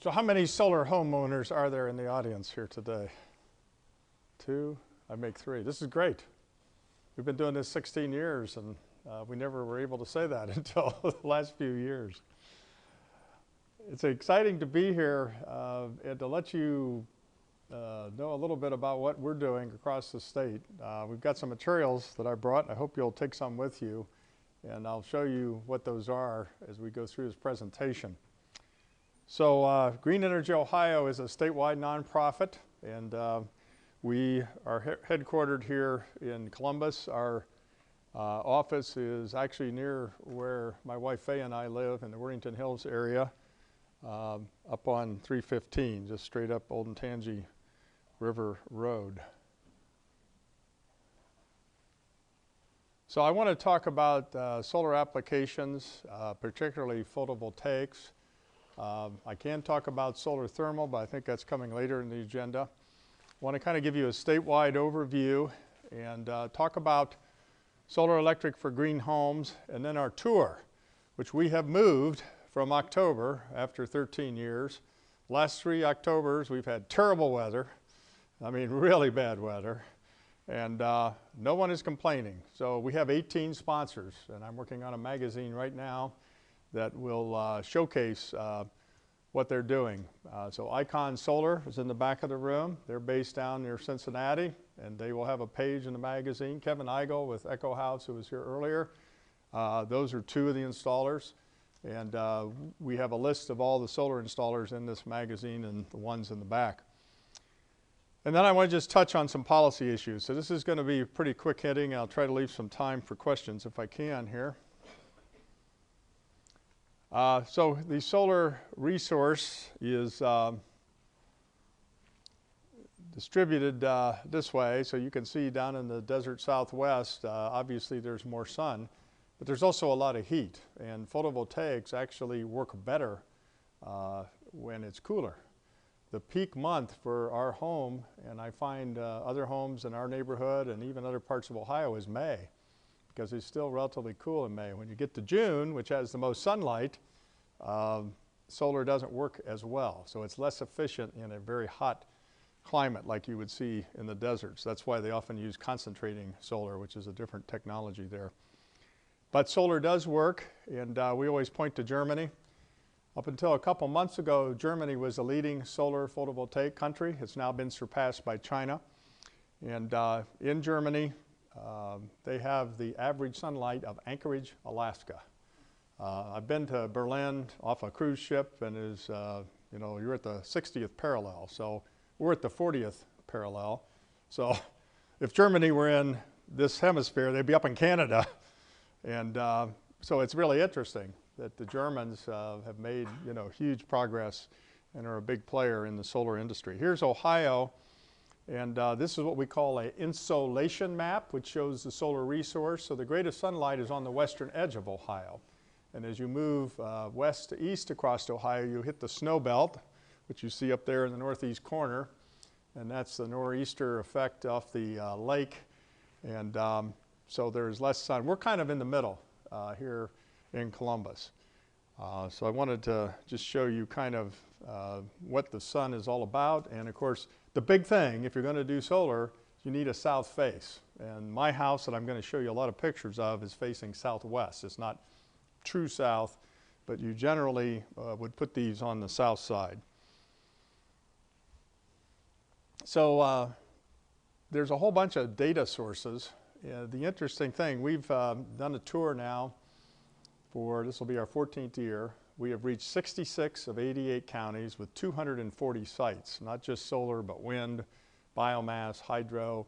So how many solar homeowners are there in the audience here today? 2? I make 3. This is great. We've been doing this 16 years, and we never were able to say that until the last few years. It's exciting to be here and to let you know a little bit about what we're doing across the state. We've got some materials that I brought. I hope you'll take some with you, and I'll show you what those are as we go through this presentation. So Green Energy Ohio is a statewide nonprofit, and we are headquartered here in Columbus. Our office is actually near where my wife Faye and I live in the Worthington Hills area, up on 315, just straight up Olentangy River Road. So I want to talk about solar applications, particularly photovoltaics. I can talk about solar thermal, but I think that's coming later in the agenda. I want to kind of give you a statewide overview and talk about solar electric for green homes, and then our tour, which we have moved from October after 13 years. Last 3 Octobers, we've had terrible weather. I mean, really bad weather. And no one is complaining. So we have 18 sponsors, and I'm working on a magazine right now that will showcase what they're doing. So Icon Solar is in the back of the room. They're based down near Cincinnati, and they will have a page in the magazine. Kevin Eigel with Echo House, who was here earlier. Those are 2 of the installers. And we have a list of all the solar installers in this magazine and the ones in the back. And then I want to just touch on some policy issues. So this is going to be pretty quick hitting. I'll try to leave some time for questions if I can here. So the solar resource is distributed this way. So you can see down in the desert southwest, obviously there's more sun, but there's also a lot of heat. And photovoltaics actually work better when it's cooler. The peak month for our home, and I find other homes in our neighborhood and even other parts of Ohio, is May, because it's still relatively cool in May. When you get to June, which has the most sunlight, solar doesn't work as well. So it's less efficient in a very hot climate like you would see in the deserts. That's why they often use concentrating solar, which is a different technology there. But solar does work, and we always point to Germany. Up until a couple months ago, Germany was the leading solar photovoltaic country. It's now been surpassed by China. And in Germany, they have the average sunlight of Anchorage, Alaska. I've been to Berlin off a cruise ship, and you know, you're at the 60th parallel. So we're at the 40th parallel. So if Germany were in this hemisphere, they'd be up in Canada. And so it's really interesting that the Germans have made, you know, huge progress and are a big player in the solar industry. Here's Ohio, and this is what we call an insolation map, which shows the solar resource. So the greatest sunlight is on the western edge of Ohio. And as you move west to east across Ohio, you hit the snow belt, which you see up there in the northeast corner. And that's the nor'easter effect off the lake. And so there's less sun. We're kind of in the middle here in Columbus. So I wanted to just show you kind of what the sun is all about. And of course, the big thing, if you're going to do solar, you need a south face. And my house that I'm going to show you a lot of pictures of is facing southwest. It's not true south, but you generally would put these on the south side. So there's a whole bunch of data sources. The interesting thing, we've done a tour now for, this will be our 14th year. We have reached 66 of 88 counties with 240 sites, not just solar, but wind, biomass, hydro.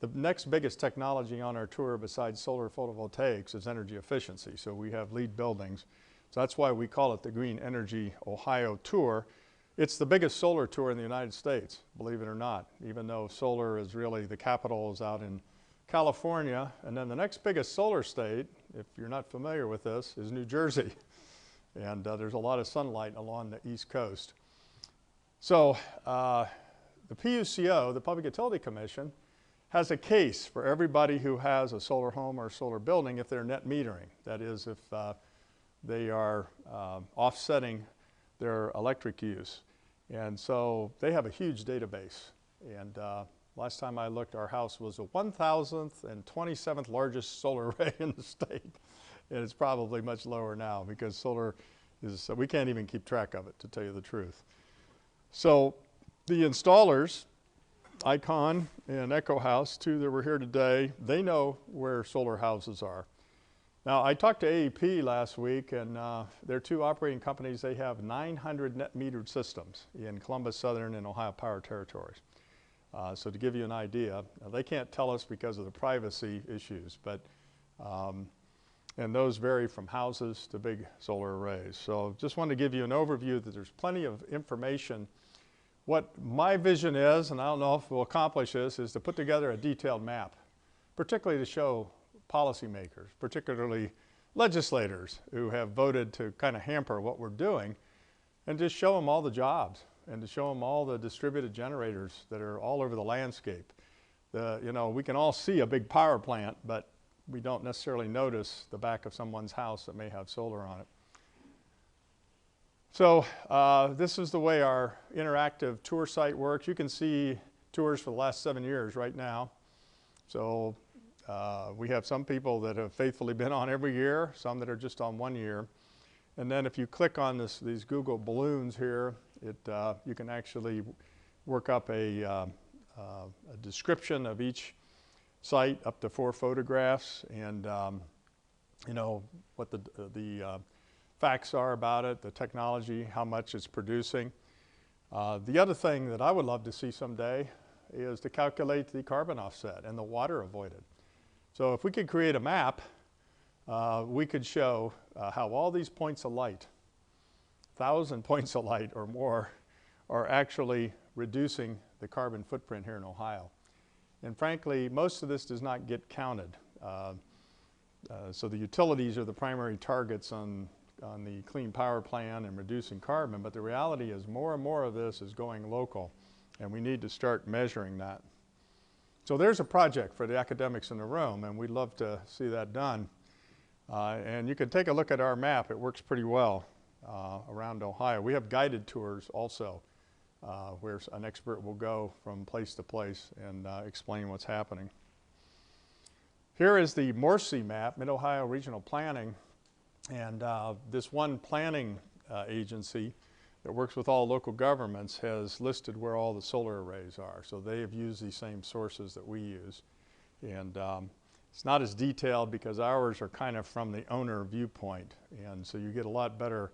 The next biggest technology on our tour besides solar photovoltaics is energy efficiency. So we have lead buildings. So that's why we call it the Green Energy Ohio Tour. It's the biggest solar tour in the United States, believe it or not, even though solar is really, the capital is out in California. And then the next biggest solar state, if you're not familiar with this, is New Jersey. And there's a lot of sunlight along the East Coast. So the PUCO, the Public Utility Commission, has a case for everybody who has a solar home or a solar building if they're net metering. That is, if they are offsetting their electric use. And so they have a huge database. And last time I looked, our house was the 1,027th largest solar array in the state. And it's probably much lower now because solar is, we can't even keep track of it, to tell you the truth. So the installers, Icon and Echo House, two that were here today, they know where solar houses are. Now, I talked to AEP last week, and their two operating companies, they have 900 net metered systems in Columbus, Southern, and Ohio Power territories. So to give you an idea, they can't tell us because of the privacy issues, but and those vary from houses to big solar arrays. So just wanted to give you an overview that there's plenty of information. What my vision is, and I don't know if we'll accomplish this, is to put together a detailed map, particularly to show policymakers, particularly legislators who have voted to kind of hamper what we're doing, and just show them all the jobs and to show them all the distributed generators that are all over the landscape. You know, we can all see a big power plant, but we don't necessarily notice the back of someone's house that may have solar on it. So this is the way our interactive tour site works. You can see tours for the last 7 years right now. So we have some people that have faithfully been on every year, some that are just on 1 year. And then if you click on these Google balloons here, you can actually work up a description of each site, up to 4 photographs, and you know what the facts are about it, the technology, how much it's producing. The other thing that I would love to see someday is to calculate the carbon offset and the water avoided. So if we could create a map, we could show how all these points of light, 1,000 points of light or more, are actually reducing the carbon footprint here in Ohio. And frankly, most of this does not get counted. So the utilities are the primary targets on the Clean Power Plan and reducing carbon, but the reality is more and more of this is going local, and we need to start measuring that. So there's a project for the academics in the room, and we'd love to see that done. And you can take a look at our map. It works pretty well around Ohio. We have guided tours also, where an expert will go from place to place and explain what's happening. Here is the MORSI map, Mid-Ohio Regional Planning. And this one planning agency that works with all local governments has listed where all the solar arrays are. So they have used these same sources that we use. And it's not as detailed because ours are kind of from the owner viewpoint. And so you get a lot better.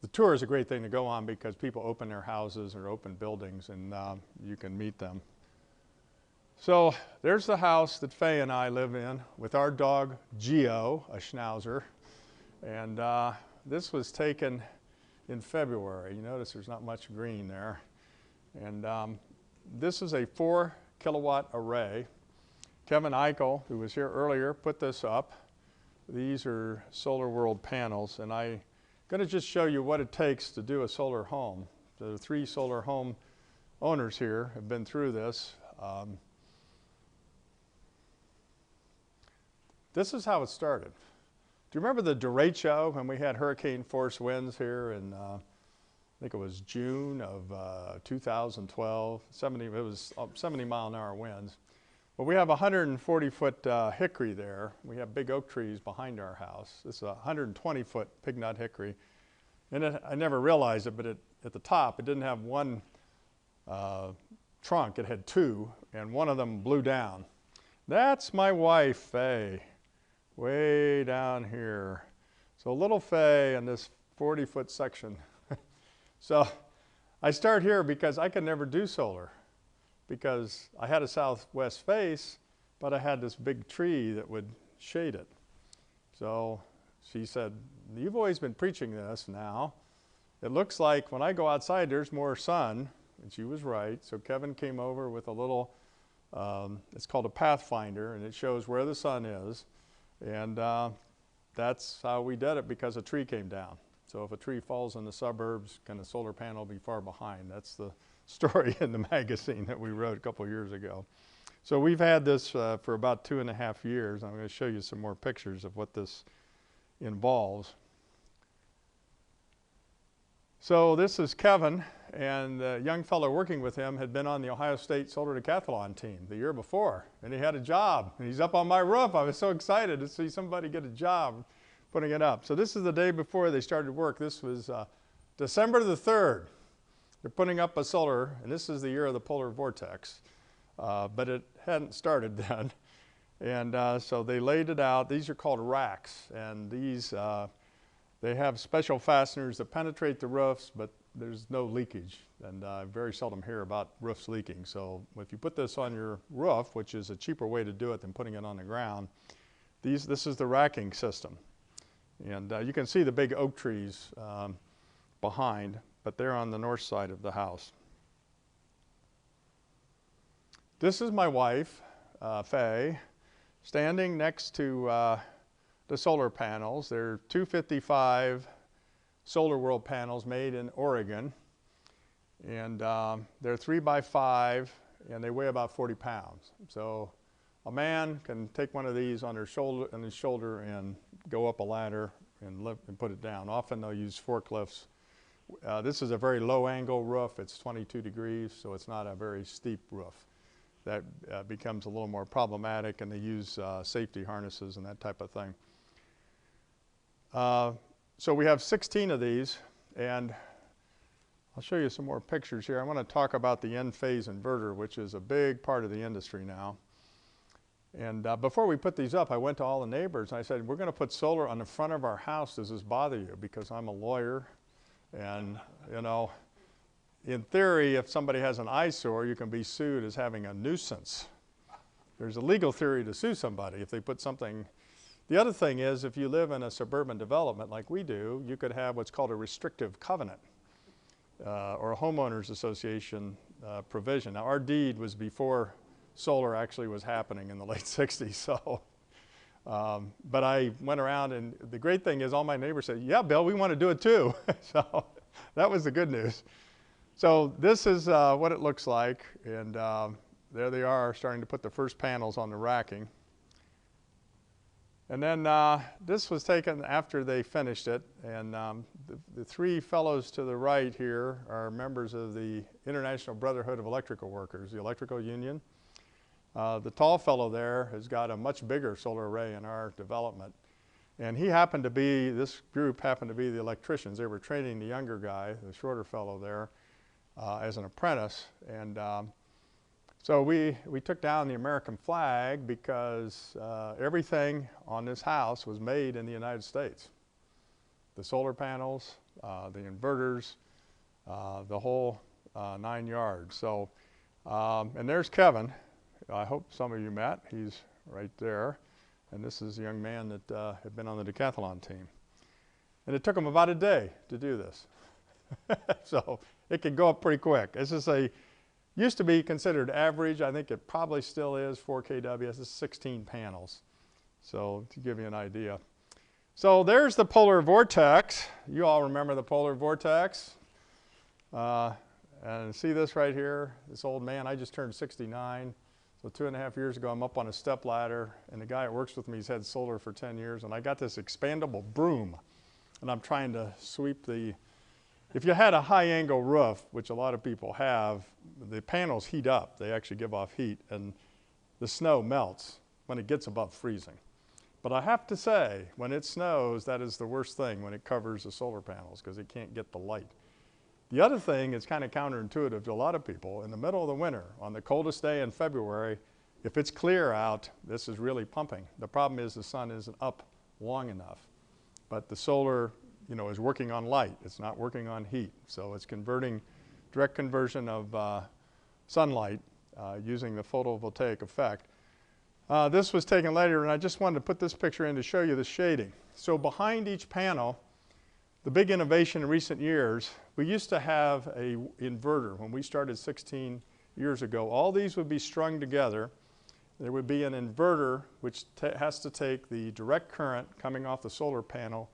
The tour is a great thing to go on because people open their houses or open buildings, and you can meet them. So there's the house that Faye and I live in with our dog Geo, a Schnauzer. And this was taken in February. You notice there's not much green there. And this is a 4 kilowatt array. Kevin Eichel, who was here earlier, put this up. These are Solar World panels, and I'm going to just show you what it takes to do a solar home. The 3 solar home owners here have been through this. This is how it started. Do you remember the derecho when we had hurricane force winds here in, I think it was June of 2012, it was 70 mile an hour winds. Well, we have 140-foot hickory there. We have big oak trees behind our house. This is a 120-foot pignut hickory. And I never realized it, but at the top, it didn't have one trunk. It had 2, and one of them blew down. That's my wife, Faye, way down here. So little Faye in this 40-foot section. So I start here because I could never do solar, because I had a southwest face, but I had this big tree that would shade it. So she said, "You've always been preaching this now. It looks like when I go outside, there's more sun." And she was right. So Kevin came over with a little, it's called a pathfinder, and it shows where the sun is. And that's how we did it, because a tree came down. So if a tree falls in the suburbs, can a solar panel be far behind? That's the story in the magazine that we wrote a couple years ago. So we've had this for about 2.5 years. I'm going to show you some more pictures of what this involves. So this is Kevin, and the young fellow working with him had been on the Ohio State Solar Decathlon team the year before, and he had a job, and he's up on my roof. I was so excited to see somebody get a job putting it up. So this is the day before they started work. This was December the 3rd. They're putting up a solar, and this is the year of the polar vortex, but it hadn't started then. And so they laid it out. These are called racks, and these they have special fasteners that penetrate the roofs, but there's no leakage, and I very seldom hear about roofs leaking. So if you put this on your roof, which is a cheaper way to do it than putting it on the ground, this is the racking system. And you can see the big oak trees behind, but they're on the north side of the house. This is my wife, Faye, standing next to the solar panels. They're 255 Solar World panels made in Oregon, and they're 3x5, and they weigh about 40 pounds. So a man can take one of these on his shoulder and go up a ladder and put it down. Often they'll use forklifts. This is a very low angle roof. It's 22 degrees, so it's not a very steep roof. That becomes a little more problematic, and they use safety harnesses and that type of thing. So we have 16 of these, and I'll show you some more pictures here. I want to talk about the N-phase inverter, which is a big part of the industry now. And before we put these up, I went to all the neighbors and I said, we're going to put solar on the front of our house. Does this bother you? Because I'm a lawyer, and you know, in theory, if somebody has an eyesore, you can be sued as having a nuisance. There's a legal theory to sue somebody if they put something. The other thing is, if you live in a suburban development like we do, you could have what's called a restrictive covenant or a homeowners association provision. Now, our deed was before solar actually was happening in the late 60s. So, but I went around, and the great thing is all my neighbors said, yeah, Bill, we want to do it too. So that was the good news. So this is what it looks like, and there they are starting to put the first panels on the racking. And then this was taken after they finished it, and the three fellows to the right here are members of the International Brotherhood of Electrical Workers, the electrical union. The tall fellow there has got a much bigger solar array in our development, and he happened to be, this group happened to be the electricians. They were training the younger guy, the shorter fellow there, as an apprentice. And so we took down the American flag because everything on this house was made in the United States. The solar panels, the inverters, the whole 9 yards. So, and there's Kevin. I hope some of you met. He's right there. And this is a young man that had been on the decathlon team. And it took him about a day to do this. So it could go up pretty quick. This is used to be considered average. I think it probably still is, 4 kW. This is 16 panels. So to give you an idea. So there's the polar vortex. You all remember the polar vortex. And see this right here, this old man. I just turned 69. So 2.5 years ago, I'm up on a step ladder, and the guy that works with me has had solar for 10 years, and I got this expandable broom, and I'm trying to sweep the. If you had a high-angle roof, which a lot of people have, the panels heat up. They actually give off heat, and the snow melts when it gets above freezing. But I have to say, when it snows, that is the worst thing when it covers the solar panels because it can't get the light. The other thing is kind of counterintuitive to a lot of people. In the middle of the winter, on the coldest day in February, if it's clear out, this is really pumping. The problem is the sun isn't up long enough. But the solar, you know, is working on light. It's not working on heat. So it's converting, direct conversion of sunlight using the photovoltaic effect. This was taken later, and I just wanted to put this picture in to show you the shading. So behind each panel, the big innovation in recent years, we used to have an inverter. When we started 16 years ago, all these would be strung together. There would be an inverter which has to take the direct current coming off the solar panel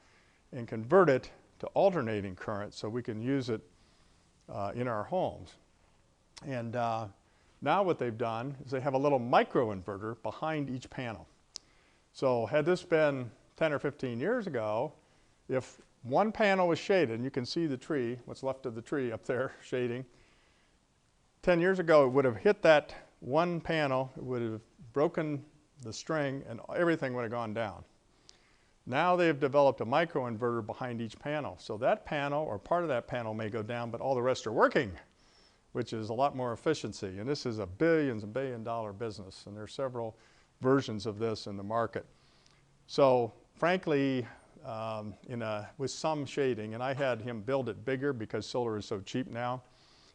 and convert it to alternating current so we can use it in our homes. And now what they've done is they have a little micro inverter behind each panel. So had this been 10 or 15 years ago, if one panel was shaded, and you can see the tree, what's left of the tree up there shading. 10 years ago, it would have hit that one panel, it would have broken the string, and everything would have gone down. Now they've developed a microinverter behind each panel. So that panel, or part of that panel, may go down, but all the rest are working, which is a lot more efficiency. And this is a billions and billion-dollar business, and there are several versions of this in the market. So frankly, with some shading, and I had him build it bigger because solar is so cheap now.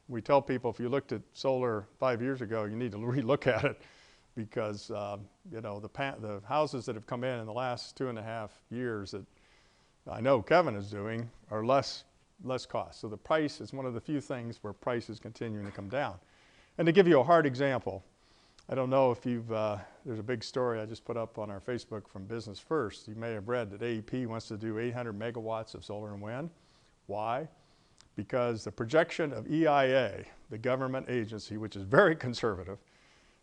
We tell people if you looked at solar 5 years ago, you need to relook at it because you know, the houses that have come in the last 2.5 years that I know Kevin is doing are less cost. So the price is one of the few things where price is continuing to come down. And to give you a hard example, I don't know if you've, there's a big story I just put up on our Facebook from Business First. You may have read that AEP wants to do 800 megawatts of solar and wind. Why? Because the projection of EIA, the government agency, which is very conservative,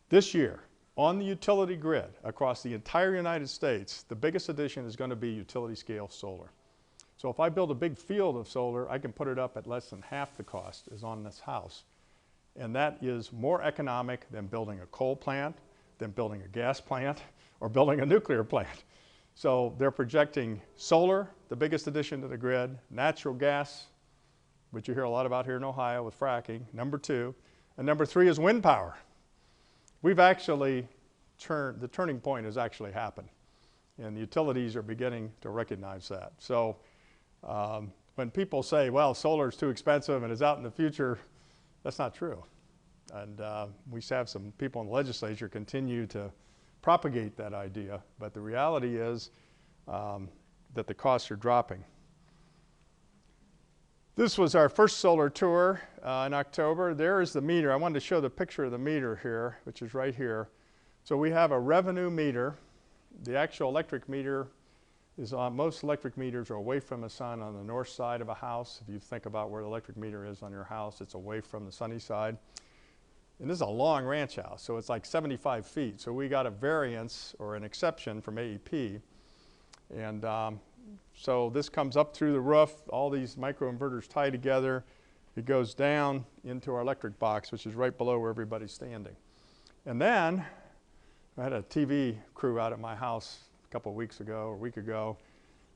this year on the utility grid across the entire United States, the biggest addition is going to be utility scale solar. So if I build a big field of solar, I can put it up at less than half the cost is on this house. And that is more economic than building a coal plant, than building a gas plant, or building a nuclear plant. So they're projecting solar, the biggest addition to the grid, natural gas, which you hear a lot about here in Ohio with fracking, number 2. And number 3 is wind power. We've actually the turning point has actually happened. And the utilities are beginning to recognize that. So when people say, well, solar is too expensive and is out in the future, that's not true. And we have some people in the legislature continue to propagate that idea. But the reality is that the costs are dropping. This was our first solar tour in October. There is the meter. I wanted to show the picture of the meter here, which is right here. So we have a revenue meter. The actual electric meter is on, most electric meters are away from the sun on the north side of a house. If you think about where the electric meter is on your house, it's away from the sunny side. And this is a long ranch house, so it's like 75 feet. So we got a variance or an exception from AEP. And so this comes up through the roof, all these microinverters tie together. It goes down into our electric box, which is right below where everybody's standing. And then I had a TV crew out at my house a couple of weeks ago, or a week ago,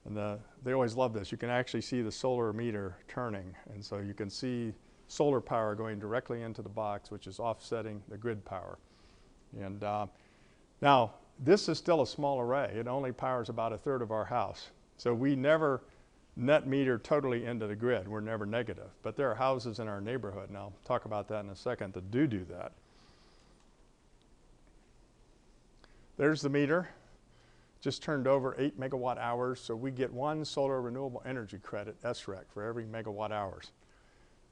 and they always love this. You can actually see the solar meter turning, and so you can see solar power going directly into the box, which is offsetting the grid power. And now, this is still a small array. It only powers about 1/3 of our house. So we never net meter totally into the grid. We're never negative. But there are houses in our neighborhood, and I'll talk about that in a second, that do that. There's the meter. Just turned over 8 megawatt hours, so we get 1 solar renewable energy credit, SREC, for every megawatt hours.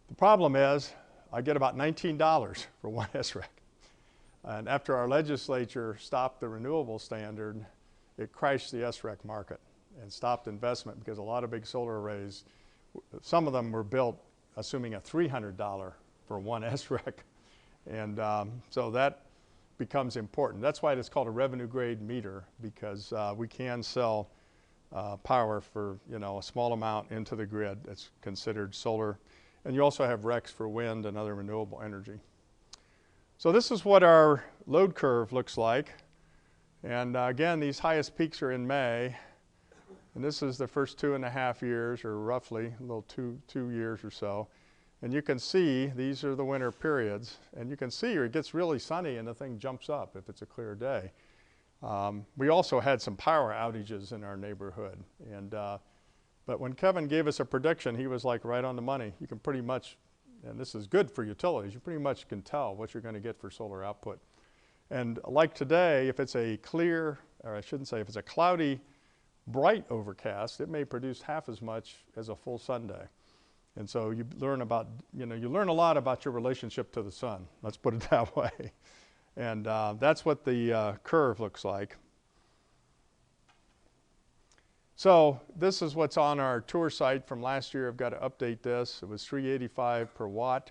The problem is I get about $19 for 1 SREC. And after our legislature stopped the renewable standard, it crashed the SREC market and stopped investment because a lot of big solar arrays, some of them were built assuming a $300 for 1 SREC. And so that becomes important. That's why it's called a revenue grade meter, because we can sell power for, you know, a small amount into the grid that's considered solar. And you also have RECs for wind and other renewable energy. So this is what our load curve looks like. And again, these highest peaks are in May. And this is the first 2.5 years, or roughly a little two years or so. And you can see these are the winter periods. And you can see it gets really sunny and the thing jumps up if it's a clear day. We also had some power outages in our neighborhood. And, but when Kevin gave us a prediction, he was like right on the money. You can pretty much, and this is good for utilities, you pretty much can tell what you're going to get for solar output. And like today, if it's a clear, or I shouldn't say, if it's a cloudy, bright overcast, it may produce half as much as a full Sunday. And so you learn about, you know, you learn a lot about your relationship to the sun. Let's put it that way. And that's what the curve looks like. So this is what's on our tour site from last year. I've got to update this. It was $3.85 per watt.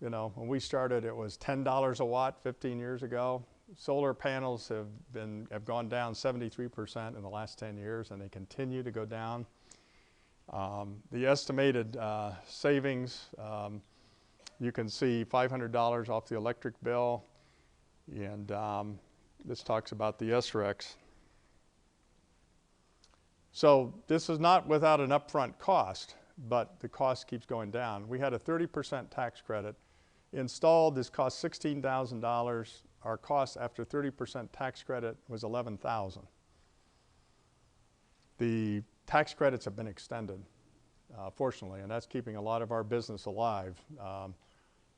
You know, when we started, it was $10 a watt 15 years ago. Solar panels have gone down 73% in the last 10 years, and they continue to go down. The estimated savings, you can see $500 off the electric bill, and this talks about the SREX. So this is not without an upfront cost, but the cost keeps going down. We had a 30% tax credit. Installed, this cost $16,000. Our cost after 30% tax credit was $11,000. The tax credits have been extended, fortunately, and that's keeping a lot of our business alive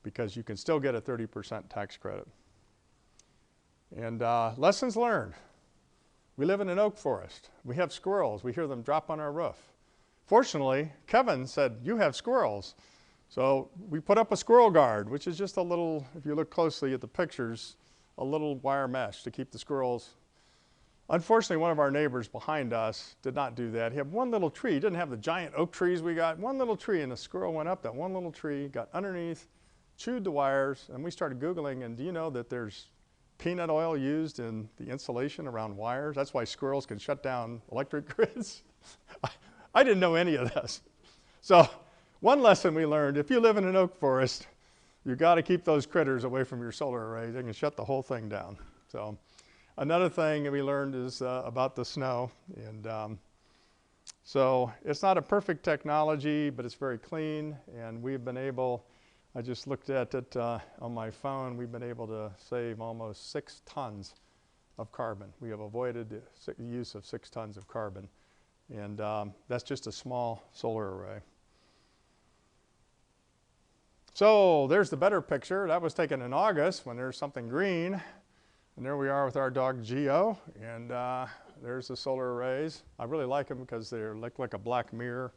because you can still get a 30% tax credit. And lessons learned. We live in an oak forest. We have squirrels. We hear them drop on our roof. Fortunately, Kevin said, "You have squirrels." So we put up a squirrel guard, which is just a little, if you look closely at the pictures, a little wire mesh to keep the squirrels. Unfortunately, one of our neighbors behind us did not do that. He had one little tree. He didn't have the giant oak trees we got. One little tree, and the squirrel went up that one little tree, got underneath, chewed the wires, and we started Googling, and do you know that there's peanut oil used in the insulation around wires? That's why squirrels can shut down electric grids. I didn't know any of this. So one lesson we learned, if you live in an oak forest, you got to keep those critters away from your solar arrays. They can shut the whole thing down. So another thing we learned is about the snow. And so it's not a perfect technology, but it's very clean. And we've been able, I just looked at it on my phone, we've been able to save almost 6 tons of carbon. We have avoided the use of 6 tons of carbon. And that's just a small solar array. So there's the better picture. That was taken in August when there's something green. And there we are with our dog Geo. And there's the solar arrays. I really like them because they look like a black mirror.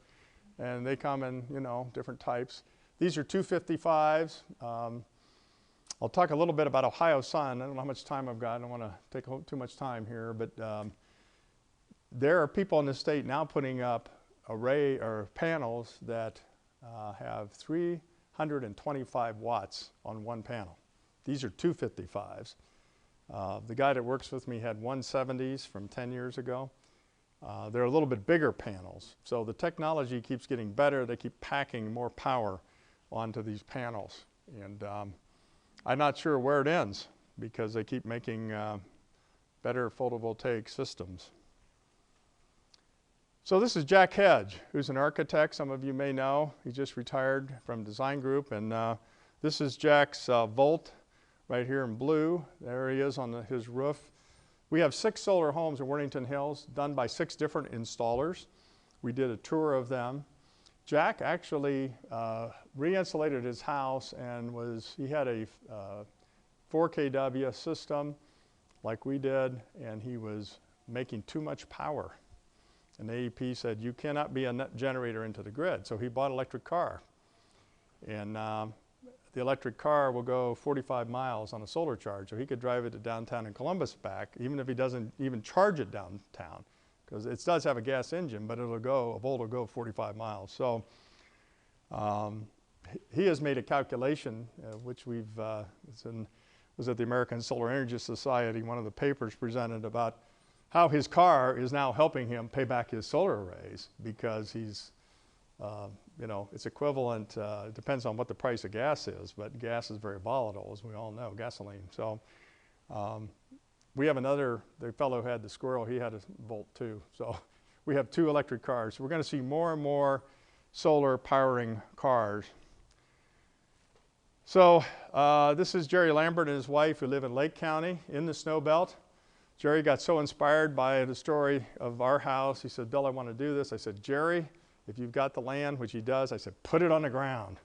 And they come in, you know, different types. These are 255s. I'll talk a little bit about Ohio Sun. I don't know how much time I've got. I don't want to take too much time here. But there are people in the state now putting up array or panels that have 325 watts on one panel. These are 255s. The guy that works with me had 170s from 10 years ago. They're a little bit bigger panels. So the technology keeps getting better. They keep packing more power onto these panels. And I'm not sure where it ends because they keep making better photovoltaic systems. So this is Jack Hedge, who's an architect. Some of you may know. He just retired from Design Group. And this is Jack's Volt right here in blue. There he is on his roof. We have 6 solar homes in Worthington Hills done by 6 different installers. We did a tour of them. Jack actually re-insulated his house and he had a 4 kW system like we did, and he was making too much power. And AEP said, you cannot be a net generator into the grid. So he bought an electric car. And the electric car will go 45 miles on a solar charge. So he could drive it to downtown and Columbus back, even if he doesn't even charge it downtown. Because it does have a gas engine, but a Volt will go 45 miles. So he has made a calculation, which was at the American Solar Energy Society. One of the papers presented about how his car is now helping him pay back his solar arrays because he's, you know, it's equivalent, it depends on what the price of gas is, but gas is very volatile, as we all know, gasoline. So we have the fellow who had the squirrel, he had a Volt too. So we have 2 electric cars. We're going to see more and more solar powering cars. So this is Jerry Lambert and his wife who live in Lake County in the snow belt. Jerry got so inspired by the story of our house. He said, Bill, I want to do this. I said, Jerry, if you've got the land, which he does, I said, put it on the ground.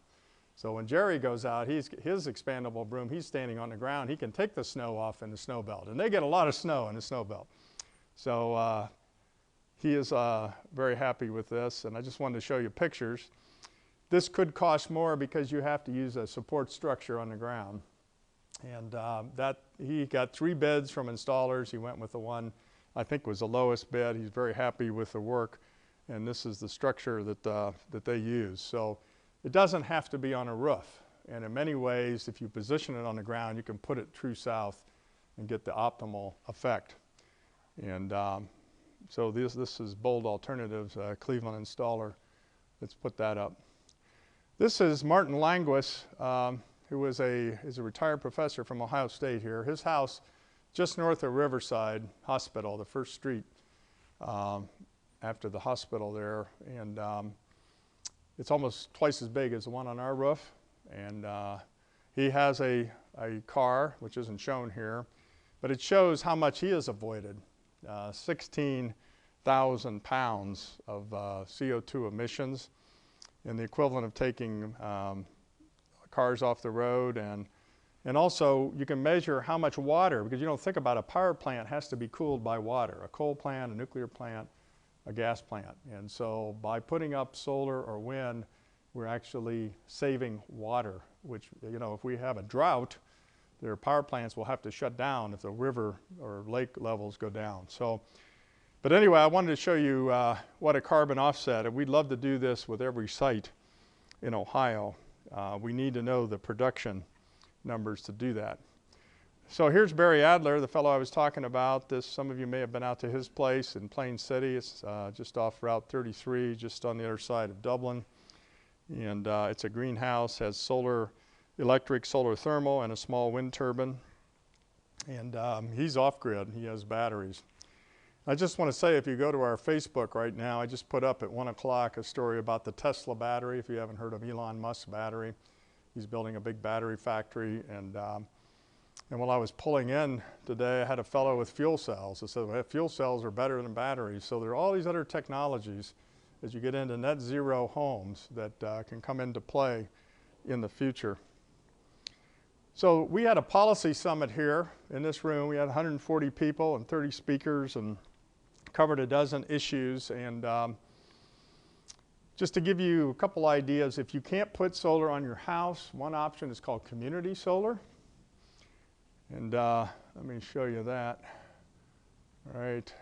So when Jerry goes out, his expandable broom, he's standing on the ground. He can take the snow off in the snow belt. And they get a lot of snow in the snow belt. So he is very happy with this. And I just wanted to show you pictures. This could cost more because you have to use a support structure on the ground. And he got 3 bids from installers. He went with the one I think was the lowest bid. He's very happy with the work. And this is the structure that they use. So it doesn't have to be on a roof. And in many ways, if you position it on the ground, you can put it true south and get the optimal effect. And so this is Bold Alternatives, Cleveland installer. Let's put that up. This is Martin Languis, who is a retired professor from Ohio State here. His house just north of Riverside Hospital, the first street after the hospital there. And it's almost twice as big as the one on our roof. And he has a car, which isn't shown here, but it shows how much he has avoided. 16,000 pounds of CO2 emissions, and the equivalent of taking cars off the road. And also you can measure how much water, because you don't think about a power plant has to be cooled by water, a coal plant, a nuclear plant, a gas plant. And so by putting up solar or wind, we're actually saving water, which, you know, if we have a drought, their power plants will have to shut down if the river or lake levels go down. So, but anyway, I wanted to show you what a carbon offset, and we'd love to do this with every site in Ohio. We need to know the production numbers to do that. So here's Barry Adler, the fellow I was talking about. Some of you may have been out to his place in Plain City. It's just off Route 33, just on the other side of Dublin. And it's a greenhouse, has solar electric, solar thermal, and a small wind turbine. And he's off-grid. He has batteries. I just want to say, if you go to our Facebook right now, I just put up at 1 o'clock a story about the Tesla battery. If you haven't heard of Elon Musk's battery, he's building a big battery factory. And while I was pulling in today, I had a fellow with fuel cells that said, well, fuel cells are better than batteries. So there are all these other technologies as you get into net zero homes that can come into play in the future. So we had a policy summit here in this room. We had 140 people and 30 speakers and covered a dozen issues. And just to give you a couple ideas, if you can't put solar on your house, one option is called community solar. And let me show you that right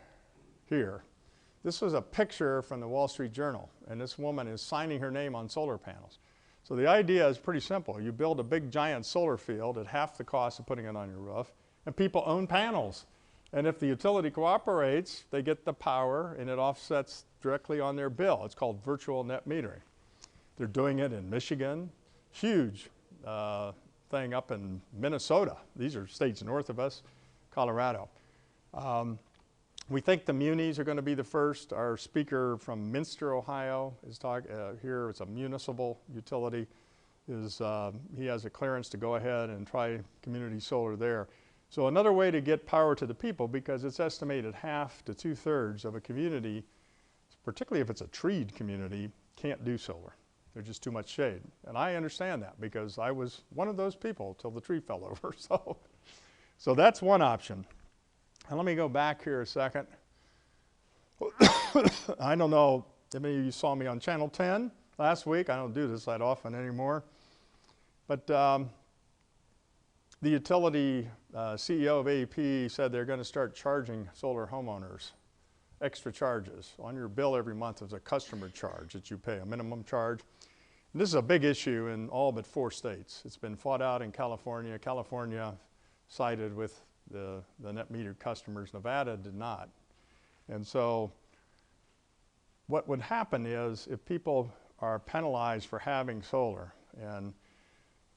here. This was a picture from the Wall Street Journal, and this woman is signing her name on solar panels. So the idea is pretty simple. You build a big giant solar field at half the cost of putting it on your roof, and people own panels. And if the utility cooperates, they get the power and it offsets directly on their bill. It's called virtual net metering. They're doing it in Michigan, huge thing up in Minnesota. These are states north of us, Colorado. We think the munis are going to be the first. Our speaker from Minster, Ohio is here. It's a municipal utility. He has a clearance to go ahead and try community solar there. So another way to get power to the people, because it's estimated half to 2/3 of a community, particularly if it's a treed community, can't do solar. There's just too much shade. And I understand that because I was one of those people till the tree fell over. So that's one option. And let me go back here a second. I don't know if many of you saw me on Channel 10 last week. I don't do this that often anymore. But the utility CEO of AEP said they're going to start charging solar homeowners extra charges. On your bill every month is a customer charge that you pay, a minimum charge. And this is a big issue in all but 4 states. It's been fought out in California. California sided with the net metered customers. Nevada did not. And so what would happen is if people are penalized for having solar, and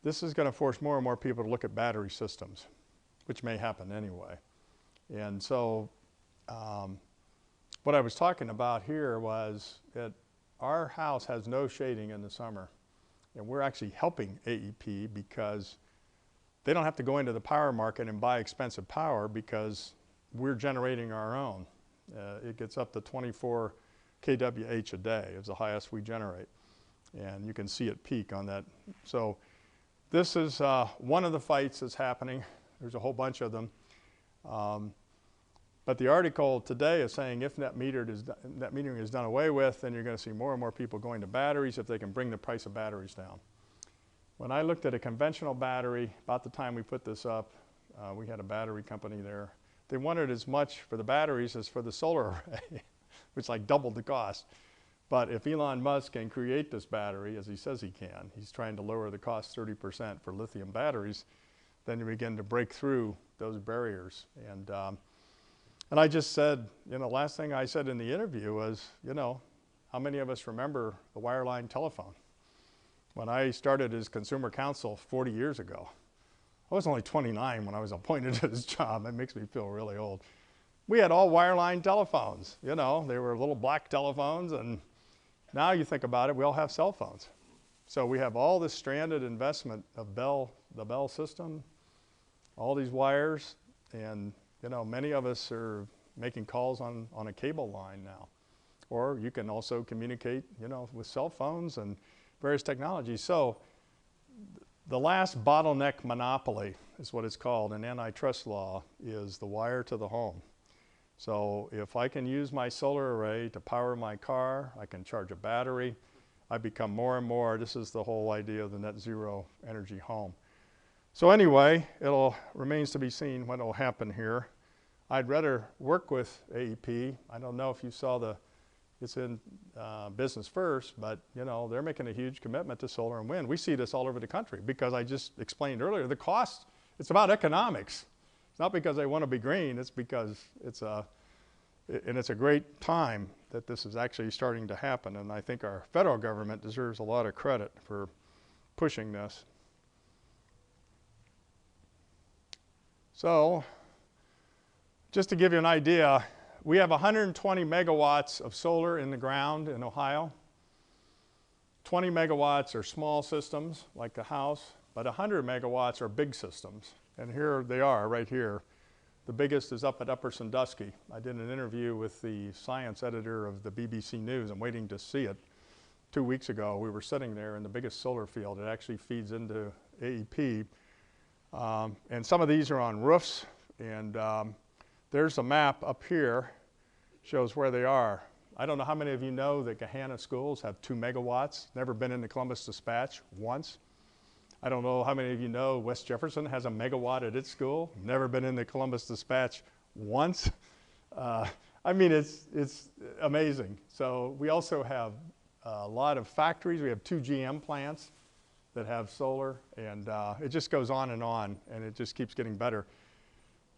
this is going to force more and more people to look at battery systems, which may happen anyway. And so what I was talking about here was that our house has no shading in the summer, and we're actually helping AEP because they don't have to go into the power market and buy expensive power because we're generating our own. It gets up to 24 kWh a day is the highest we generate, and you can see it peak on that. So this is one of the fights that's happening. There's a whole bunch of them. But the article today is saying if net metering is done away with, then you're going to see more and more people going to batteries if they can bring the price of batteries down. When I looked at a conventional battery, about the time we put this up, we had a battery company there. They wanted as much for the batteries as for the solar array, which like doubled the cost. But if Elon Musk can create this battery, as he says he can, he's trying to lower the cost 30% for lithium batteries, then you begin to break through those barriers. And I just said, last thing I said in the interview was, how many of us remember the wireline telephone? When I started as consumer counsel 40 years ago, I was only 29 when I was appointed to this job. It makes me feel really old. We had all wireline telephones. You know, they were little black telephones, and now you think about it, we all have cell phones. So we have all this stranded investment of the Bell system, all these wires, and you know, many of us are making calls on a cable line now. Or you can also communicate, you know, with cell phones and various technologies. So the last bottleneck monopoly is what it's called in antitrust law, is the wire to the home. So if I can use my solar array to power my car, I can charge a battery, I become more and more, this is the whole idea of the net zero energy home. So anyway, it remains to be seen what will happen here. I'd rather work with AEP. I don't know if you saw it's in Business First, but you know, they're making a huge commitment to solar and wind. We see this all over the country because I just explained earlier, the cost, it's about economics. It's not because they want to be green, it's because it's a great time that this is actually starting to happen, and I think our federal government deserves a lot of credit for pushing this. So, just to give you an idea, we have 120 megawatts of solar in the ground in Ohio. 20 megawatts are small systems, like the house, but 100 megawatts are big systems. And here they are, right here. The biggest is up at Upper Sandusky. I did an interview with the science editor of the BBC News. I'm waiting to see it. 2 weeks ago, we were sitting there in the biggest solar field. It actually feeds into AEP. And some of these are on roofs. And there's a map up here, shows where they are. I don't know how many of you know that Gahanna schools have 2 megawatts. Never been in the Columbus Dispatch once. I don't know how many of you know West Jefferson has a megawatt at its school. Never been in the Columbus Dispatch once. I mean, it's amazing. So we also have a lot of factories. We have 2 GM plants that have solar, and it just goes on, and it just keeps getting better.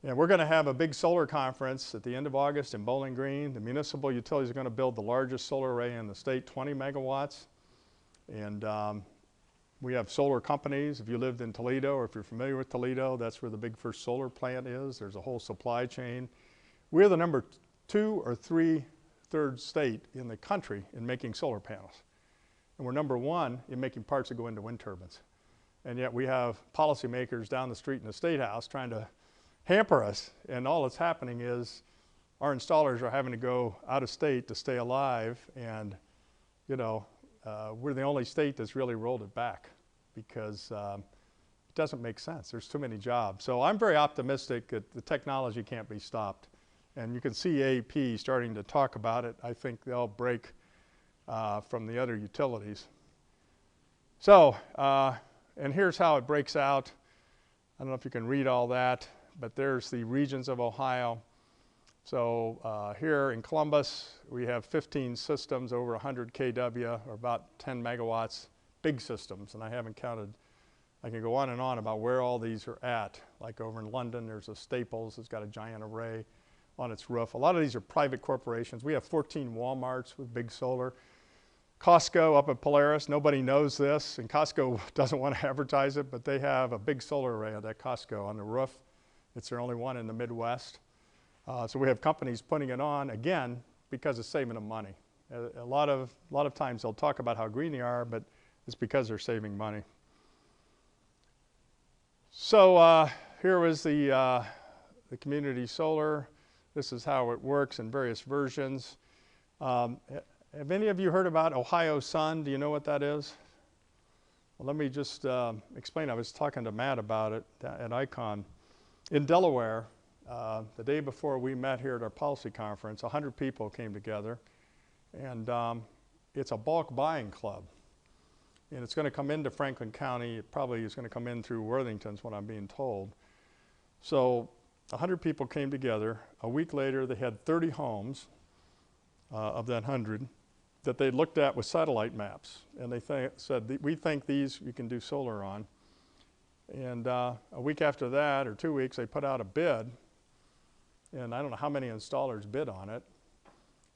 And we're going to have a big solar conference at the end of August in Bowling Green. The municipal utilities are going to build the largest solar array in the state, 20 megawatts. And we have solar companies. If you lived in Toledo, or if you're familiar with Toledo, that's where the big first solar plant is. There's a whole supply chain. We're the number 2 or 3 third state in the country in making solar panels. And we're number 1 in making parts that go into wind turbines. And yet we have policymakers down the street in the State House trying to hamper us. And all that's happening is our installers are having to go out of state to stay alive. And, you know, we're the only state that's really rolled it back because it doesn't make sense. There's too many jobs. So I'm very optimistic that the technology can't be stopped. And you can see AEP starting to talk about it. I think they'll break from the other utilities. So, and here's how it breaks out. I don't know if you can read all that, but there's the regions of Ohio. So here in Columbus, we have 15 systems over 100 kW, or about 10 megawatts, big systems. And I haven't counted, I can go on and on about where all these are at. Like over in London, there's a Staples that's got a giant array on its roof. A lot of these are private corporations. We have 14 Walmarts with big solar. Costco up at Polaris, nobody knows this, and Costco doesn't want to advertise it, but they have a big solar array at that Costco on the roof. It's their only one in the Midwest. So we have companies putting it on, again, because it's saving them money. A lot of times they'll talk about how green they are, but it's because they're saving money. So here was the community solar. This is how it works in various versions. Have any of you heard about Ohio Sun? Do you know what that is? Well, let me just explain. I was talking to Matt about it at ICON. In Delaware, the day before we met here at our policy conference, 100 people came together, and it's a bulk buying club. And it's going to come into Franklin County. It probably is going to come in through Worthington, is what I'm being told. So 100 people came together. A week later, they had 30 homes of that 100 that they looked at with satellite maps. And they said, we think these you can do solar on. And a week after that, or 2 weeks, they put out a bid. And I don't know how many installers bid on it.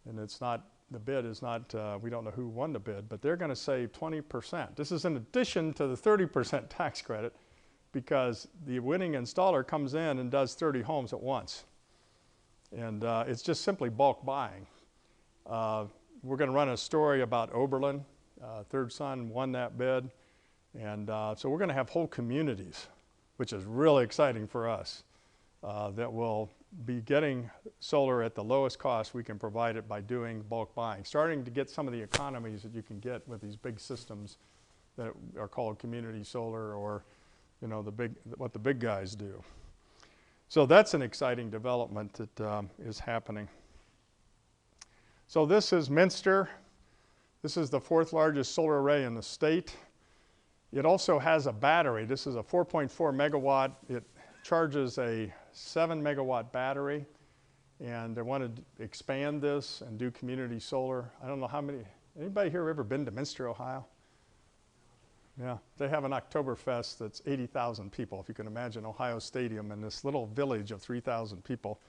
And it's not the bid is not, we don't know who won the bid, but they're going to save 20%. This is in addition to the 30% tax credit, because the winning installer comes in and does 30 homes at once. And it's just simply bulk buying. We're going to run a story about Oberlin. Third Son won that bid. And so we're going to have whole communities, which is really exciting for us, that will be getting solar at the lowest cost we can provide it by doing bulk buying, starting to get some of the economies that you can get with these big systems that are called community solar, or what the big guys do. So that's an exciting development that is happening. So this is Minster. This is the 4th largest solar array in the state. It also has a battery. This is a 4.4 megawatt. It charges a 7 megawatt battery, and they want to expand this and do community solar. I don't know how many, anybody here ever been to Minster, Ohio? Yeah, they have an Oktoberfest that's 80,000 people, if you can imagine Ohio Stadium and this little village of 3,000 people.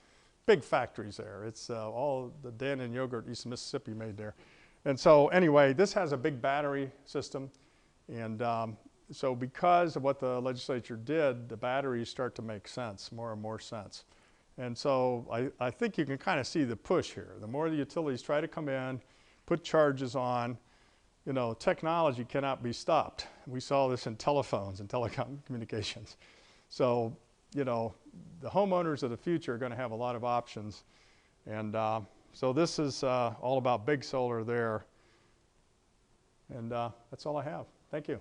Big factories there. It's all the Dannon yogurt East Mississippi made there. And so anyway, this has a big battery system, and so because of what the legislature did, the batteries start to make sense, more and more sense. And so I think you can kind of see the push here. The more the utilities try to come in, put charges on, technology cannot be stopped. We saw this in telephones and telecom communications. So, the homeowners of the future are going to have a lot of options. And so this is all about big solar there. And that's all I have. Thank you.